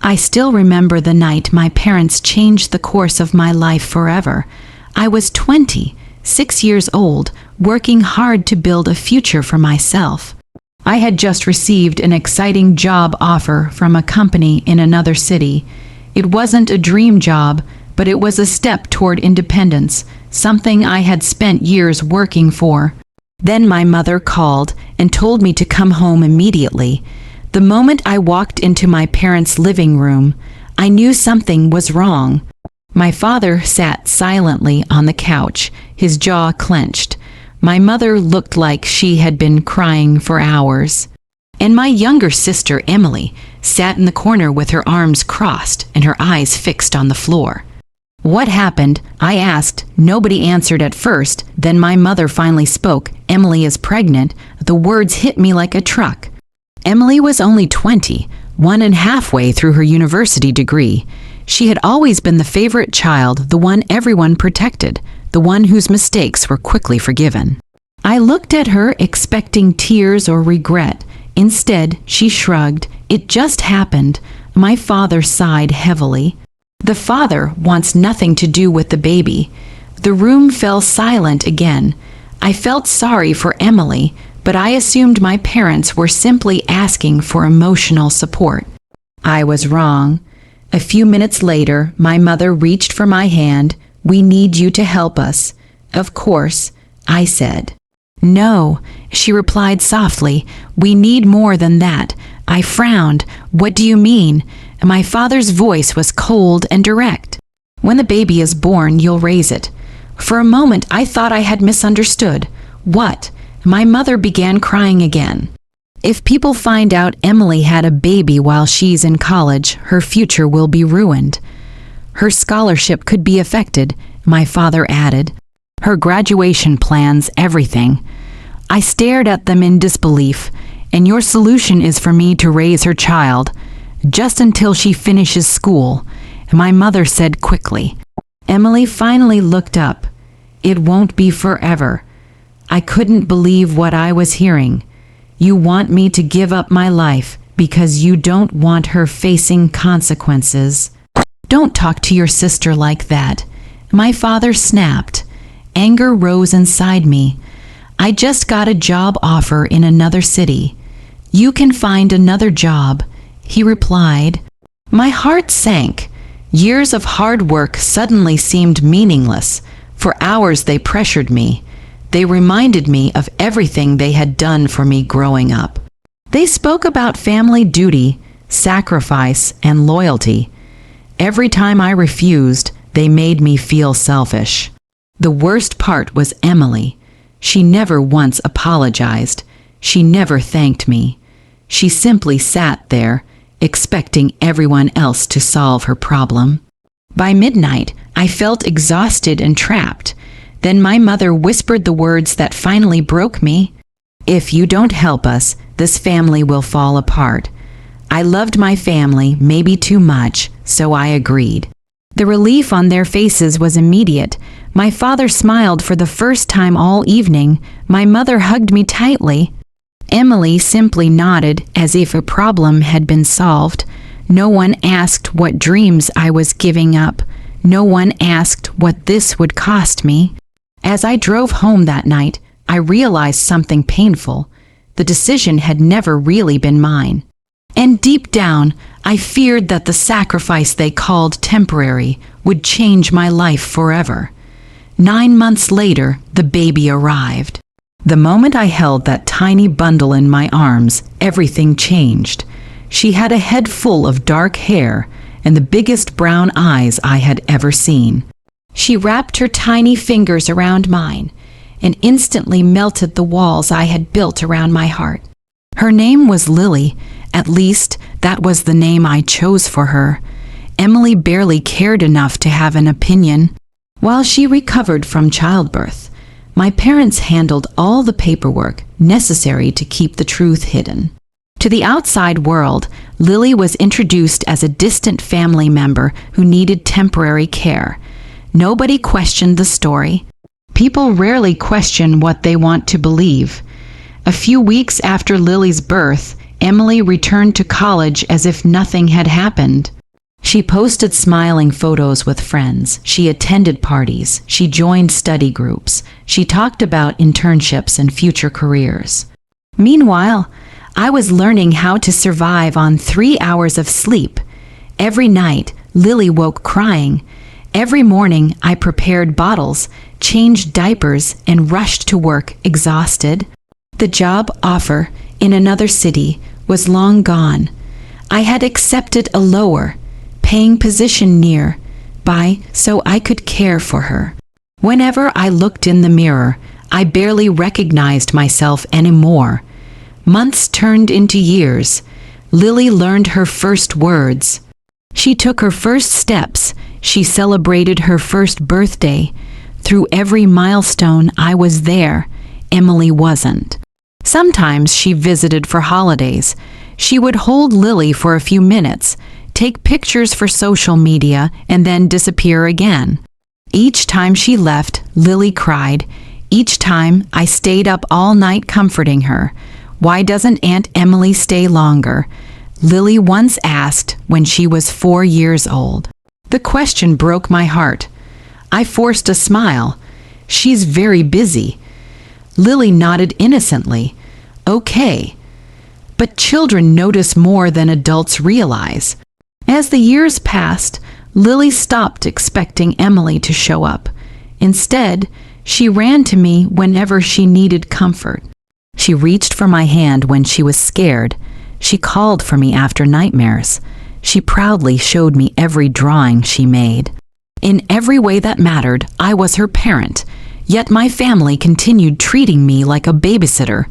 I still remember the night my parents changed the course of my life forever. I was 20, 6 years old, working hard to build a future for myself. I had just received an exciting job offer from a company in another city. It wasn't a dream job, but it was a step toward independence, something I had spent years working for. Then my mother called and told me to come home immediately. The moment I walked into my parents' living room, I knew something was wrong. My father sat silently on the couch, his jaw clenched. My mother looked like she had been crying for hours. And my younger sister, Emily, sat in the corner with her arms crossed and her eyes fixed on the floor. "What happened?" I asked. Nobody answered at first. Then my mother finally spoke. "Emily is pregnant." The words hit me like a truck. Emily was only 20, 1.5 through her university degree. She had always been the favorite child, the one everyone protected, the one whose mistakes were quickly forgiven. I looked at her expecting tears or regret. Instead, she shrugged. "It just happened." My father sighed heavily. "The father wants nothing to do with the baby." The room fell silent again. I felt sorry for Emily, but I assumed my parents were simply asking for emotional support. I was wrong. A few minutes later, my mother reached for my hand. "We need you to help us." "Of course," I said. "No," she replied softly. "We need more than that." I frowned. "What do you mean?" My father's voice was cold and direct. "When the baby is born, you'll raise it." For a moment, I thought I had misunderstood. "What?" My mother began crying again. "If people find out Emily had a baby while she's in college, her future will be ruined. Her scholarship could be affected," my father added. "Her graduation plans, everything." I stared at them in disbelief. "And your solution is for me to raise her child, just until she finishes school," my mother said quickly. Emily finally looked up. "It won't be forever." I couldn't believe what I was hearing. "You want me to give up my life because you don't want her facing consequences." "Don't talk to your sister like that," my father snapped. Anger rose inside me. "I just got a job offer in another city. You can find another job," he replied. My heart sank. Years of hard work suddenly seemed meaningless. For hours they pressured me. They reminded me of everything they had done for me growing up. They spoke about family duty, sacrifice, and loyalty. Every time I refused, they made me feel selfish. The worst part was Emily. She never once apologized. She never thanked me. She simply sat there, expecting everyone else to solve her problem. By midnight, I felt exhausted and trapped. Then my mother whispered the words that finally broke me. "If you don't help us, this family will fall apart." I loved my family, maybe too much, so I agreed. The relief on their faces was immediate. My father smiled for the first time all evening. My mother hugged me tightly. Emily simply nodded as if a problem had been solved. No one asked what dreams I was giving up. No one asked what this would cost me. As I drove home that night, I realized something painful. The decision had never really been mine. And deep down, I feared that the sacrifice they called temporary would change my life forever. 9 months later, the baby arrived. The moment I held that tiny bundle in my arms, everything changed. She had a head full of dark hair and the biggest brown eyes I had ever seen. She wrapped her tiny fingers around mine and instantly melted the walls I had built around my heart. Her name was Lily. At least, that was the name I chose for her. Emily barely cared enough to have an opinion. While she recovered from childbirth, my parents handled all the paperwork necessary to keep the truth hidden. To the outside world, Lily was introduced as a distant family member who needed temporary care. Nobody questioned the story. People rarely question what they want to believe. A few weeks after Lily's birth, Emily returned to college as if nothing had happened. She posted smiling photos with friends. She attended parties. She joined study groups. She talked about internships and future careers. Meanwhile, I was learning how to survive on 3 hours of sleep. Every night, Lily woke crying. Every morning, I prepared bottles, changed diapers, and rushed to work exhausted. The job offer in another city was long gone. I had accepted a lower paying position nearby so I could care for her. Whenever I looked in the mirror, I barely recognized myself anymore. Months turned into years. Lily learned her first words. She took her first steps. She celebrated her first birthday. Through every milestone, I was there. Emily wasn't. Sometimes she visited for holidays. She would hold Lily for a few minutes, take pictures for social media, and then disappear again. Each time she left, Lily cried. Each time, I stayed up all night comforting her. Why doesn't Aunt Emily stay longer? Lily once asked when she was 4 years old. The question broke my heart. I forced a smile. She's very busy. Lily nodded innocently. Okay. But children notice more than adults realize. As the years passed, Lily stopped expecting Emily to show up. Instead, she ran to me whenever she needed comfort. She reached for my hand when she was scared. She called for me after nightmares. She proudly showed me every drawing she made. In every way that mattered, I was her parent, yet my family continued treating me like a babysitter.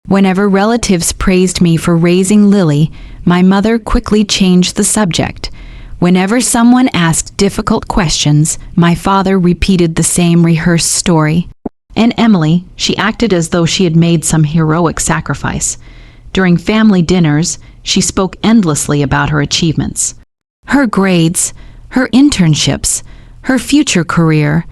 Whenever relatives praised me for raising Lily, my mother quickly changed the subject. Whenever someone asked difficult questions, my father repeated the same rehearsed story. And Emily, she acted as though she had made some heroic sacrifice. During family dinners, she spoke endlessly about her achievements. Her grades, her internships, her future career.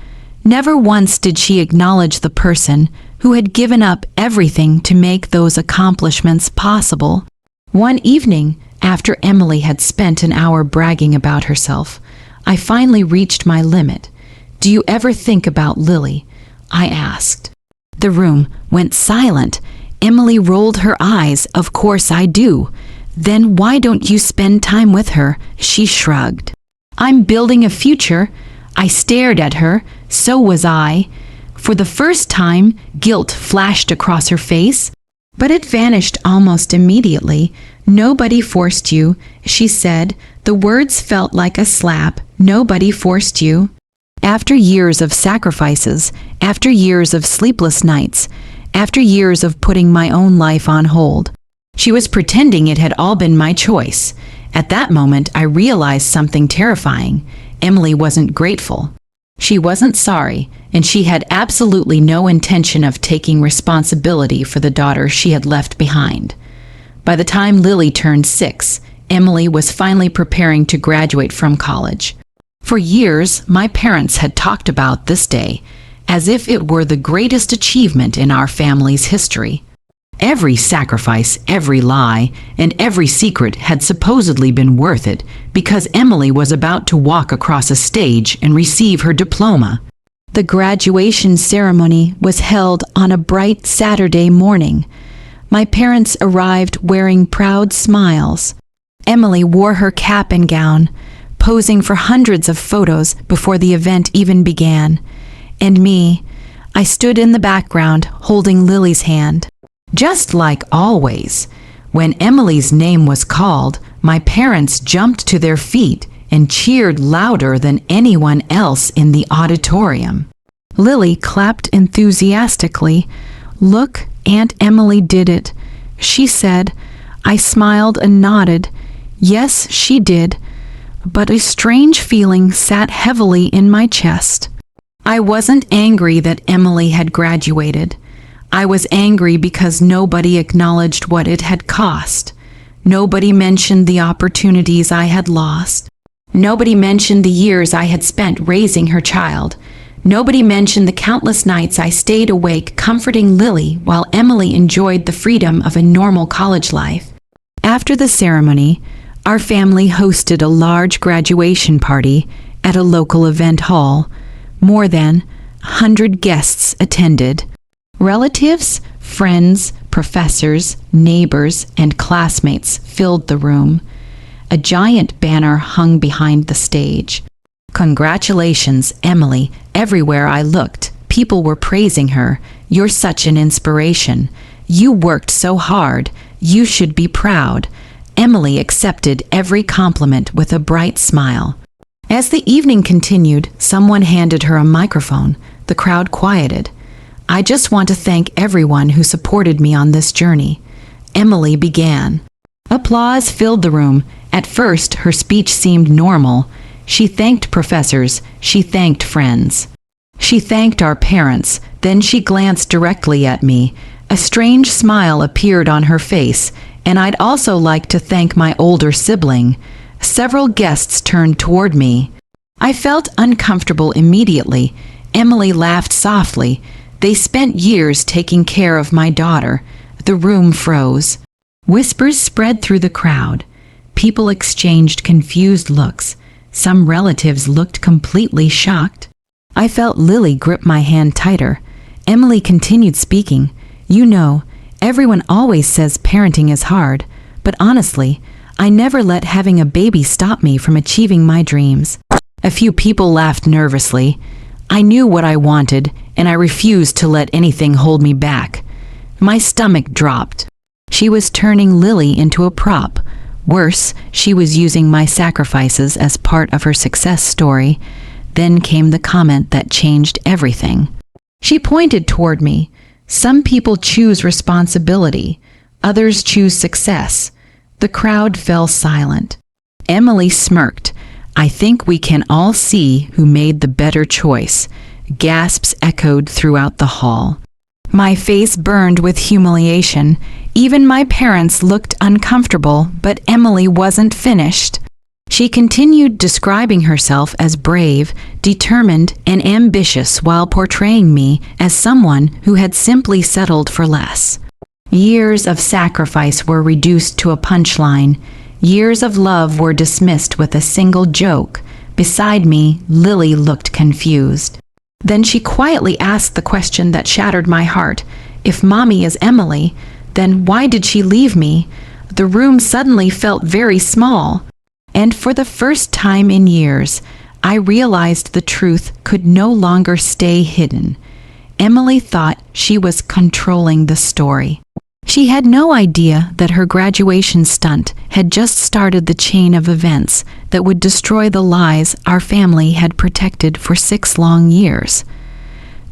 Never once did she acknowledge the person who had given up everything to make those accomplishments possible. One evening, after Emily had spent an hour bragging about herself, I finally reached my limit. "Do you ever think about Lily?" I asked. The room went silent. Emily rolled her eyes. "Of course I do." "Then why don't you spend time with her?" She shrugged. "I'm building a future." I stared at her. So was I. For the first time, guilt flashed across her face, but it vanished almost immediately. "Nobody forced you," she said. The words felt like a slap. "Nobody forced you." After years of sacrifices, after years of sleepless nights, after years of putting my own life on hold, she was pretending it had all been my choice. At that moment, I realized something terrifying. Emily wasn't grateful. She wasn't sorry, and she had absolutely no intention of taking responsibility for the daughter she had left behind. By the time Lily turned 6, Emily was finally preparing to graduate from college. For years, my parents had talked about this day as if it were the greatest achievement in our family's history. Every sacrifice, every lie, and every secret had supposedly been worth it because Emily was about to walk across a stage and receive her diploma. The graduation ceremony was held on a bright Saturday morning. My parents arrived wearing proud smiles. Emily wore her cap and gown, posing for hundreds of photos before the event even began. And me, I stood in the background holding Lily's hand. Just like always, when Emily's name was called, my parents jumped to their feet and cheered louder than anyone else in the auditorium. Lily clapped enthusiastically. "Look, Aunt Emily did it," she said. I smiled and nodded. Yes, she did. But a strange feeling sat heavily in my chest. I wasn't angry that Emily had graduated. I was angry because nobody acknowledged what it had cost. Nobody mentioned the opportunities I had lost. Nobody mentioned the years I had spent raising her child. Nobody mentioned the countless nights I stayed awake comforting Lily while Emily enjoyed the freedom of a normal college life. After the ceremony, our family hosted a large graduation party at a local event hall. More than 100 guests attended. Relatives, friends, professors, neighbors, and classmates filled the room. A giant banner hung behind the stage. "Congratulations, Emily." Everywhere I looked, people were praising her. "You're such an inspiration. You worked so hard. You should be proud." Emily accepted every compliment with a bright smile. As the evening continued, someone handed her a microphone. The crowd quieted. "I just want to thank everyone who supported me on this journey." Emily began. Applause filled the room. At first, her speech seemed normal. She thanked professors. She thanked friends. She thanked our parents. Then she glanced directly at me. A strange smile appeared on her face, and I'd also like to thank my older sibling. Several guests turned toward me. I felt uncomfortable immediately. Emily laughed softly. "They spent years taking care of my daughter." The room froze. Whispers spread through the crowd. People exchanged confused looks. Some relatives looked completely shocked. I felt Lily grip my hand tighter. Emily continued speaking. "You know, everyone always says parenting is hard, but honestly, I never let having a baby stop me from achieving my dreams." A few people laughed nervously. I knew what I wanted, and I refused to let anything hold me back. My stomach dropped. She was turning Lily into a prop. Worse, she was using my sacrifices as part of her success story. Then came the comment that changed everything. She pointed toward me. "Some people choose responsibility. Others choose success." The crowd fell silent. Emily smirked. "I think we can all see who made the better choice." Gasps echoed throughout the hall. My face burned with humiliation. Even my parents looked uncomfortable, but Emily wasn't finished. She continued describing herself as brave, determined, and ambitious while portraying me as someone who had simply settled for less. Years of sacrifice were reduced to a punchline. Years of love were dismissed with a single joke. Beside me, Lily looked confused. Then she quietly asked the question that shattered my heart. "If Mommy is Emily, then why did she leave me?" The room suddenly felt very small. And for the first time in years, I realized the truth could no longer stay hidden. Emily thought she was controlling the story. She had no idea that her graduation stunt had just started the chain of events that would destroy the lies our family had protected for 6 long years.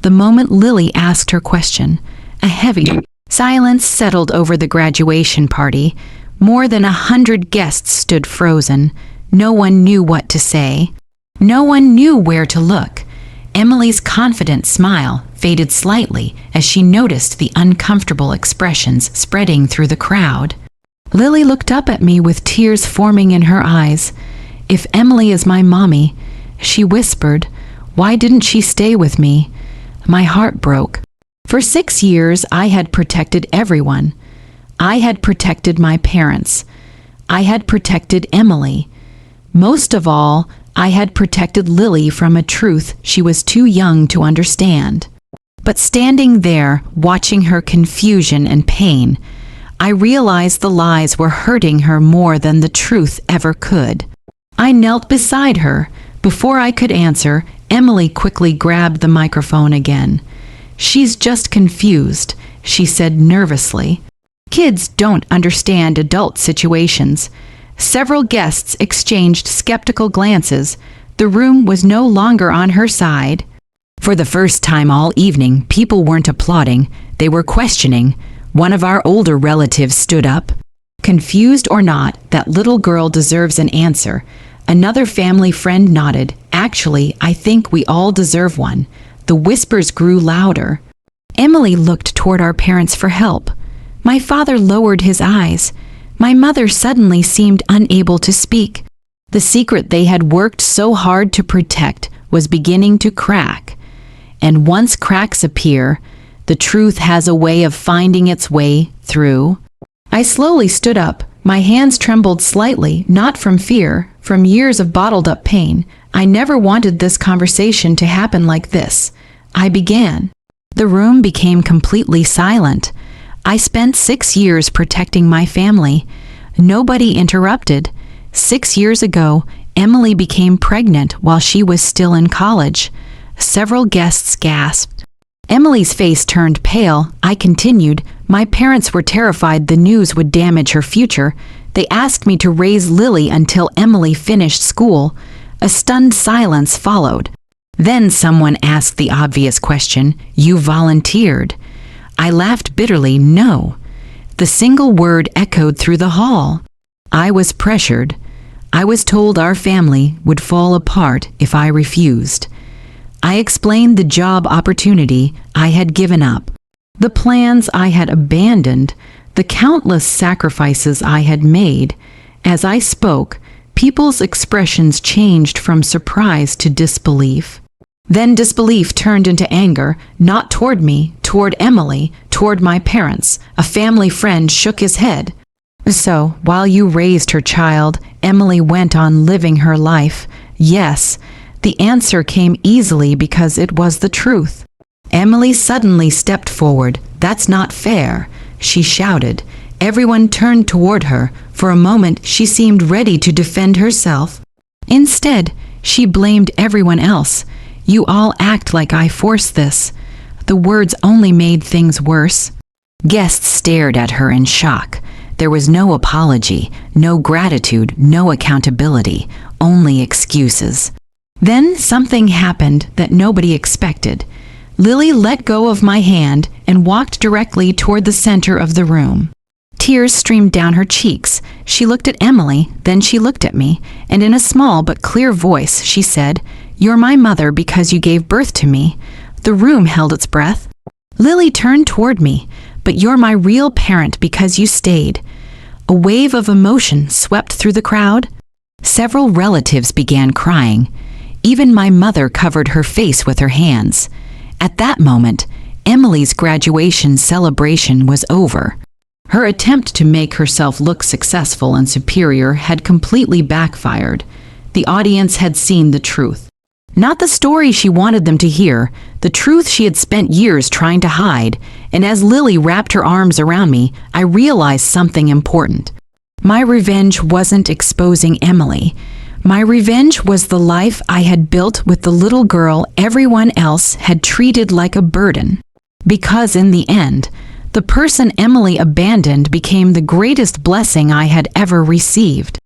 The moment Lily asked her question, a heavy silence settled over the graduation party. More than 100 guests stood frozen. No one knew what to say. No one knew where to look. Emily's confident smile faded slightly as she noticed the uncomfortable expressions spreading through the crowd. Lily looked up at me with tears forming in her eyes. "If Emily is my mommy," she whispered, "why didn't she stay with me?" My heart broke. For 6 years, I had protected everyone. I had protected my parents. I had protected Emily. Most of all, I had protected Lily from a truth she was too young to understand. But standing there, watching her confusion and pain, I realized the lies were hurting her more than the truth ever could. I knelt beside her. Before I could answer, Emily quickly grabbed the microphone again. "She's just confused," she said nervously. "Kids don't understand adult situations." Several guests exchanged skeptical glances. The room was no longer on her side. For the first time all evening, people weren't applauding, they were questioning. One of our older relatives stood up. "Confused or not, that little girl deserves an answer." Another family friend nodded. "Actually, I think we all deserve one." The whispers grew louder. Emily looked toward our parents for help. My father lowered his eyes. My mother suddenly seemed unable to speak. The secret they had worked so hard to protect was beginning to crack. And once cracks appear, the truth has a way of finding its way through. I slowly stood up, My hands trembled slightly, not from fear, from years of bottled-up pain. I never wanted this conversation to happen like this. I began. The room became completely silent. I spent 6 years protecting my family. Nobody interrupted. 6 years ago, Emily became pregnant while she was still in college. Several guests gasped. Emily's face turned pale. I continued. My parents were terrified the news would damage her future. They asked me to raise Lily until Emily finished school. A stunned silence followed. Then someone asked the obvious question, "You volunteered?" I laughed bitterly, "No." The single word echoed through the hall. I was pressured. I was told our family would fall apart if I refused. I explained the job opportunity I had given up, the plans I had abandoned, the countless sacrifices I had made. As I spoke, people's expressions changed from surprise to disbelief. Then disbelief turned into anger, not toward me, toward Emily, toward my parents. A family friend shook his head. "So, while you raised her child, Emily went on living her life." Yes. The answer came easily because it was the truth. Emily suddenly stepped forward. "That's not fair," she shouted. Everyone turned toward her. For a moment, she seemed ready to defend herself. Instead, she blamed everyone else. "You all act like I forced this." The words only made things worse. Guests stared at her in shock. There was no apology, no gratitude, no accountability, only excuses. Then something happened that nobody expected. Lily let go of my hand and walked directly toward the center of the room. Tears streamed down her cheeks. She looked at Emily, then she looked at me, and in a small but clear voice she said, "You're my mother because you gave birth to me." The room held its breath. Lily turned toward me, "But you're my real parent because you stayed." A wave of emotion swept through the crowd. Several relatives began crying. Even my mother covered her face with her hands. At that moment, Emily's graduation celebration was over. Her attempt to make herself look successful and superior had completely backfired. The audience had seen the truth. Not the story she wanted them to hear, the truth she had spent years trying to hide. And as Lily wrapped her arms around me, I realized something important. My revenge wasn't exposing Emily. My revenge was the life I had built with the little girl everyone else had treated like a burden. Because in the end, the person Emily abandoned became the greatest blessing I had ever received.